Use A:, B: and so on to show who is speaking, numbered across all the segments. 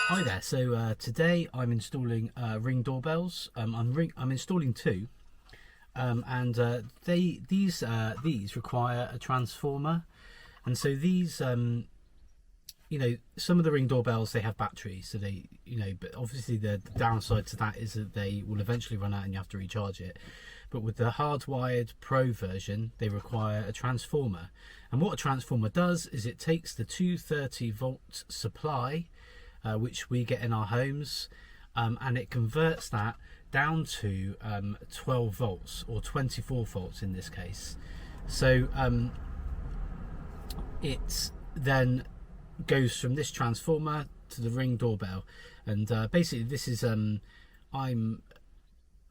A: Hi there. So today I'm installing Ring doorbells. I'm installing two, and these require a transformer, and so these some of the Ring doorbells, they have batteries, so they but obviously the downside to that is that they will eventually run out and you have to recharge it. But with the Hardwired Pro version, they require a transformer, and what a transformer does is it takes the 230-volt supply which we get in our homes, and it converts that down to 12 volts or 24 volts in this case. So it then goes from this transformer to the Ring doorbell, and basically this is I'm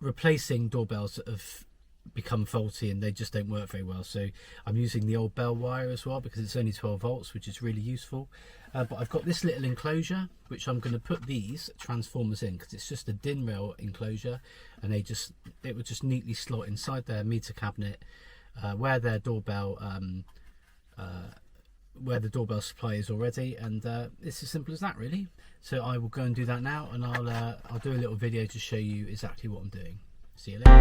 A: replacing doorbells that have become faulty and they just don't work very well. So I'm using the old bell wire as well because it's only 12 volts, which is really useful. But I've got this little enclosure which I'm going to put these transformers in, because it's just a DIN rail enclosure, and it would just neatly slot inside their meter cabinet where their doorbell where the doorbell supply is already, and it's as simple as that really. So I will go and do that now, and I'll do a little video to show you exactly what I'm doing. See you later.